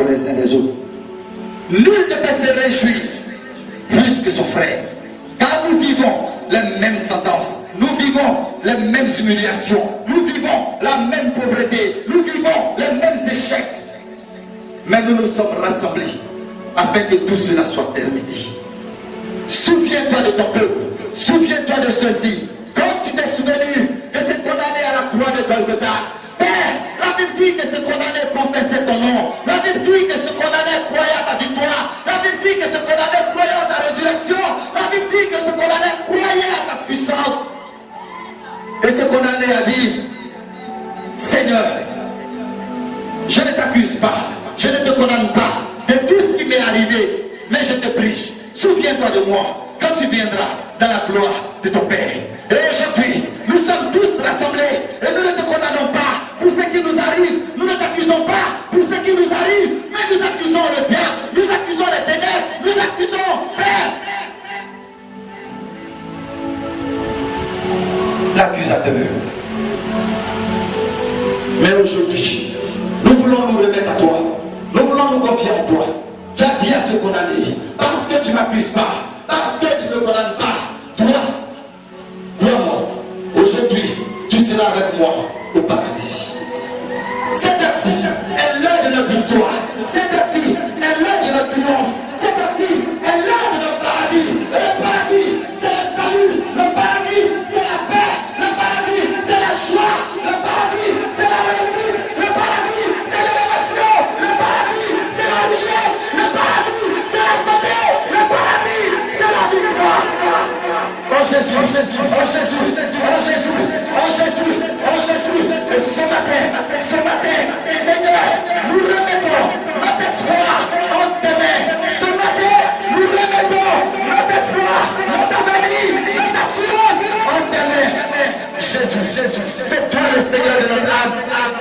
les uns les autres. Nul ne peut se réjouir plus que son frère, car nous vivons les mêmes sentences, nous vivons les mêmes humiliations, nous vivons la même pauvreté, nous vivons les mêmes échecs. Mais nous nous sommes rassemblés afin que tout cela soit terminé. Souviens-toi de ton peuple, souviens-toi de ceci. Comme tu t'es souvenu de ce condamné à la croix de Golgotha, Père, la Bible dit que ce condamné confessait ton nom. La Bible dit que ce condamné croyait à ta victoire. La Bible dit que ce condamné croyait à ta résurrection. La Bible dit que ce condamné croyait à ta puissance. Et ce condamné a dit, Seigneur, je ne t'accuse pas, je ne te condamne pas de tout ce qui m'est arrivé, mais je te prie, souviens-toi de moi quand tu viendras dans la gloire de ton Père. Et aujourd'hui, nous sommes tous rassemblés et nous ne te condamnons pas pour ce qui nous arrive, nous ne t'accusons pas pour ce qui nous arrive, mais nous accusons le diable, nous accusons les ténèbres, nous accusons Père, l'accusateur. Mais aujourd'hui, nous voulons nous remettre à toi, nous voulons nous confier en toi. Tu as dit à ce condamné, parce que tu ne m'accuses pas, parce que tu ne me condamnes pas, toi, aujourd'hui, tu seras avec moi au paradis. Cette heure-ci est l'heure de notre victoire. Cette heure-ci est l'heure de notre triomphe. Cette heure-ci est l'heure de notre paradis. Et le paradis, c'est le salut. Le paradis, c'est la paix. Le paradis, c'est la joie. Le paradis, c'est la réussite. Le paradis, c'est l'élévation. Le paradis, c'est la richesse. Le paradis, c'est la santé. Le paradis, c'est la victoire. Oh Jésus, oh Jésus, oh Jésus, oh Jésus, oh Jésus, oh Jésus. Et ce matin, Seigneur, nous remettons notre espoir en tes mains. Ce matin, nous remettons notre espoir, notre avenir, notre assurance en tes mains. Jésus, c'est toi le Seigneur de notre âme.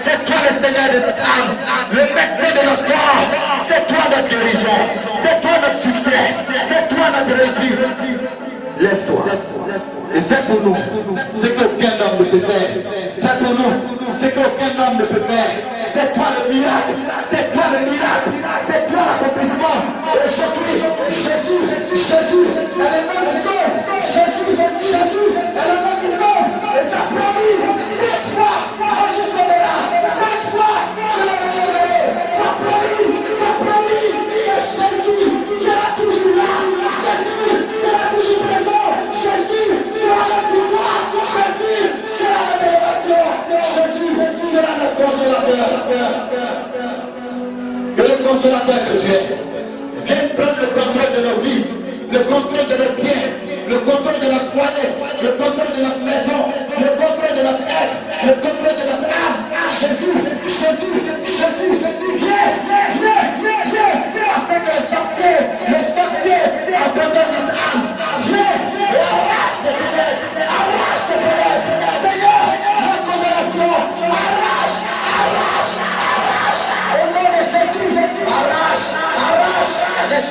C'est toi le Seigneur de notre âme. Le médecin de notre corps. C'est toi notre guérison. C'est toi notre succès. C'est toi notre réussite. Lève-toi et fais pour nous ce qu'aucun homme ne peut faire. Fais pour nous ce qu'aucun homme ne peut faire. C'est toi le miracle. C'est toi le miracle. C'est toi l'accomplissement. Aujourd'hui, Jésus est le nom du sauve. Jésus est le nom du sauve. Et tu as promis 7 fois, moi je serai là. 7 fois, je le révélerai. Tu as promis que Jésus sera toujours là. Jésus sera toujours présent. Jésus sera notre victoire. Jésus sera notre élévation. Jésus sera notre consolateur. Que le consolateur que tu es vienne prendre le contrôle de nos vies, le contrôle de nos biens, le contrôle de notre foyer, le contrôle de notre maison, le contrôle de notre être, le contrôle de notre âme. Jésus, viens, afin que le sorcier abandonne notre âme. Viens et arrache tes ténèbres, Seigneur, notre condamnation, arrache, au nom de Jésus, arrache les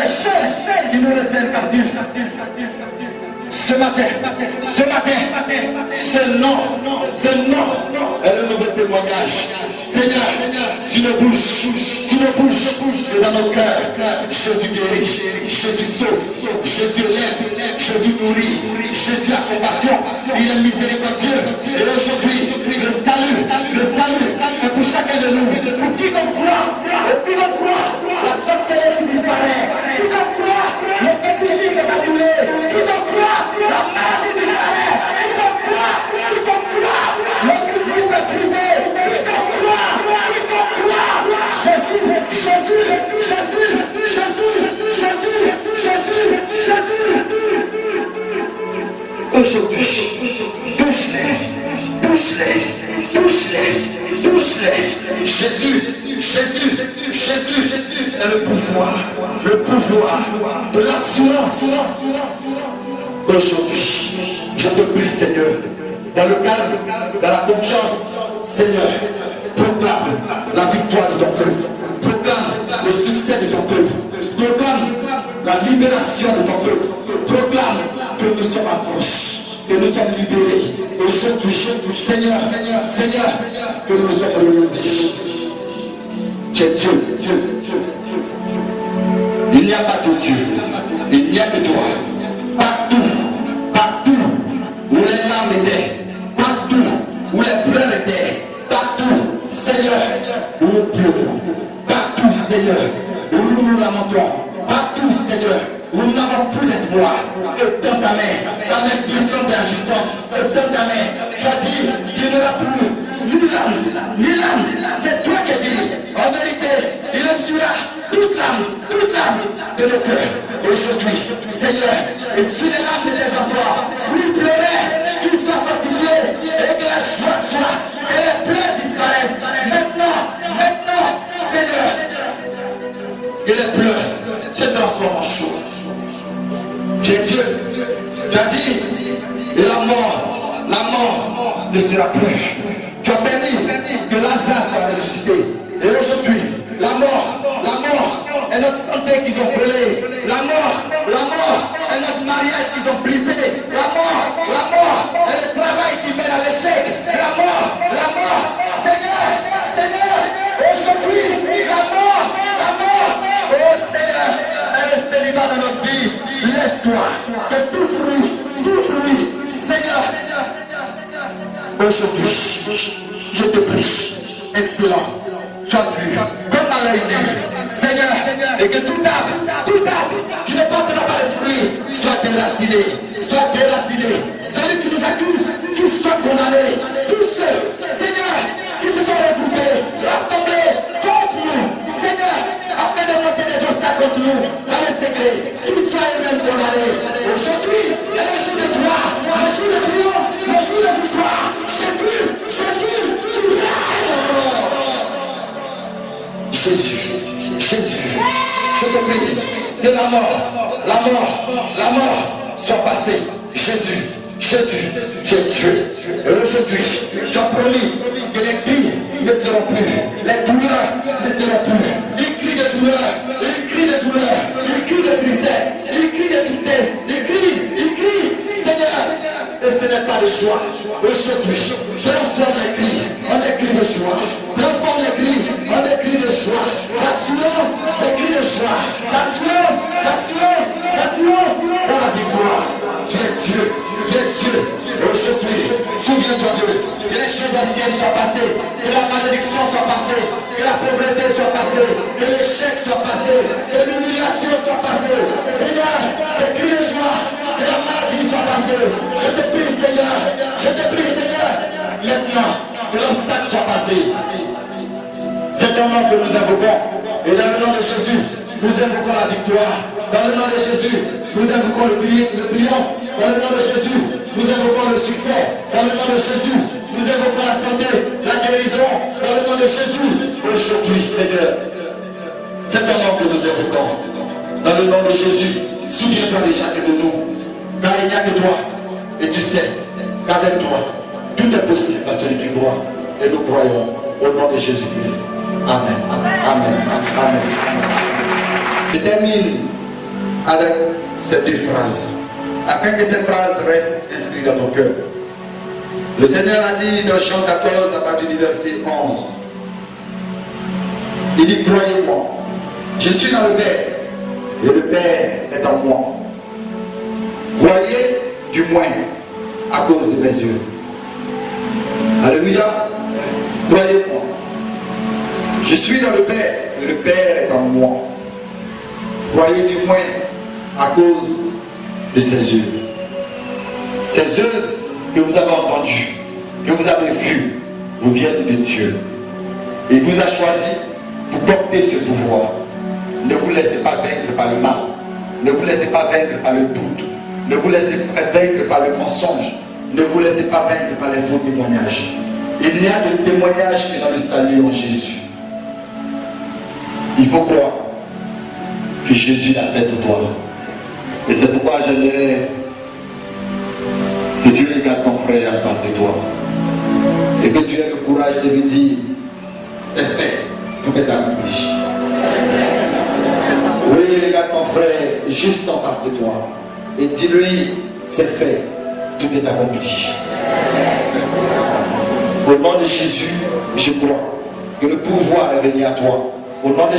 chaînes qui nous retiennent captifs. Ce matin, ce nom est le nouveau témoignage. Seigneur, si nos bouches dans nos cœurs, Jésus guérit, Jésus sauve, Jésus lève, Jésus nourrit, Jésus a compassion, il est miséricordieux. Et aujourd'hui, le salut est pour chacun de nous. Pour quiconque croit, la sorcellerie disparaît. Quiconque croit, le fétichisme est annulé. Quiconque croit, la maladie disparaît. Quiconque croit, l'occultisme est brisé. Quiconque croit, Jésus. Aujourd'hui, touche-les. Jésus est le pouvoir de l'assurance. Aujourd'hui, je te prie, Seigneur, dans le calme, dans la confiance, Seigneur, proclame la victoire de ton peuple, proclame le succès de ton peuple, proclame la libération de ton peuple, proclame que nous sommes affranchis, que nous sommes libérés. Aujourd'hui, Seigneur, que nous sommes relevés. Tu es Dieu. Il n'y a pas de Dieu. Il n'y a que toi. Partout, partout où les larmes étaient, partout où les pleurs étaient, partout, Seigneur, où nous pleurons, partout, Seigneur, où nous nous lamentons, partout, Seigneur, où nous n'avons plus d'espoir. Étends ta main puissante et agissante, étends ta main. Tu as dit, je ne vais plus ni l'âme, c'est toi qui as dit. En vérité, il essuiera toute l'âme de nos cœurs. Aujourd'hui, Seigneur, essuie les larmes de tes enfants. Oui, pleurer, qu'ils soient fortifiés et que la joie soit, que les pleurs disparaissent. Maintenant, Seigneur, que les pleurs se transforment en chaud. Tu es Dieu. Tu as dit, et la mort ne sera plus. Tu as permis que Lazare soit ressuscité. Et aujourd'hui, la mort est notre santé qu'ils ont brûlée. La mort est notre mariage qu'ils ont brisé. La mort est le travail qui mène à l'échec. La mort, Seigneur, aujourd'hui, la mort, oh Seigneur, est le célibat de notre vie. Lève-toi, que tout fruit, Seigneur, aujourd'hui, je te prie, excellent, sois vu comme à l'œil nu, Seigneur, et que tout arbre qui ne portera pas de fruits soit déraciné. Celui qui nous accuse, qu'il soit condamné. Tous ceux, Seigneur, qui se sont regroupés, rassemblés contre nous, Seigneur, afin de monter des obstacles contre nous, dans le secret, qu'ils soient eux-mêmes condamnés. Aujourd'hui est le jour de gloire, le jour de triomphe, le jour de victoire. Jésus, tu règnes. Jésus, je te prie que la mort soit passée. Jésus, tu es Dieu. Et aujourd'hui, tu as promis que les cris ne seront plus, les douleurs ne seront plus. Les cris de douleur, les cris de tristesse, les cris de tristesse, les cris, Seigneur. Et ce n'est pas de joie. Aujourd'hui, transforme les cris en des cris de joie. Transforme les cris en des cris de joie. L'assurance des cris de joie. L'assurance pour la victoire. Tu es Dieu. Aujourd'hui, souviens-toi d'eux. Que les choses anciennes soient passées. Que la malédiction soit passée. Que la pauvreté soit passée. Que l'échec soit passé. Que l'humiliation soit passée. Seigneur, les cris de joie. Que la maladie soit passée. Je te prie, Seigneur. Maintenant, que l'obstacle soit passé. C'est ton nom que nous invoquons. Et dans le nom de Jésus, nous invoquons la victoire. Dans le nom de Jésus, nous invoquons le triomphe. Dans le nom de Jésus, nous invoquons le succès. Dans le nom de Jésus, nous invoquons la santé, la guérison. Dans le nom de Jésus, aujourd'hui, Seigneur, c'est ton nom que nous invoquons. Dans le nom de Jésus, souviens-toi de chacun de nous. Car il n'y a que toi. Et tu sais qu'avec toi, tout est possible à celui qui croit. Et nous croyons au nom de Jésus-Christ. Amen. Je termine avec ces deux phrases, afin que ces phrases restent inscrites dans ton cœur. Le Seigneur a dit dans Jean 14 à partir du verset 11. Il dit, croyez-moi, je suis dans le Père, et le Père est en moi. Croyez du moins à cause de mes yeux. Alléluia. Croyez-moi. Je suis dans le Père, et le Père est en moi. Croyez du moins à cause de ses œuvres. Ces œuvres que vous avez entendues, que vous avez vues, vous viennent de Dieu. Il vous a choisi pour porter ce pouvoir. Ne vous laissez pas vaincre par le mal. Ne vous laissez pas vaincre par le doute. Ne vous laissez pas vaincre par le mensonge. Ne vous laissez pas vaincre par les faux témoignages. Il n'y a de témoignage que dans le salut en Jésus. Il faut croire que Jésus l'a fait pour toi. Et c'est pourquoi j'aimerais que tu regardes ton frère en face de toi. Et que tu aies le courage de lui dire, c'est fait, tout est accompli. Oui, regarde ton frère juste en face de toi. Et dis-lui, c'est fait, tout est accompli. Au nom de Jésus, je crois que le pouvoir est venu à toi. Au nom de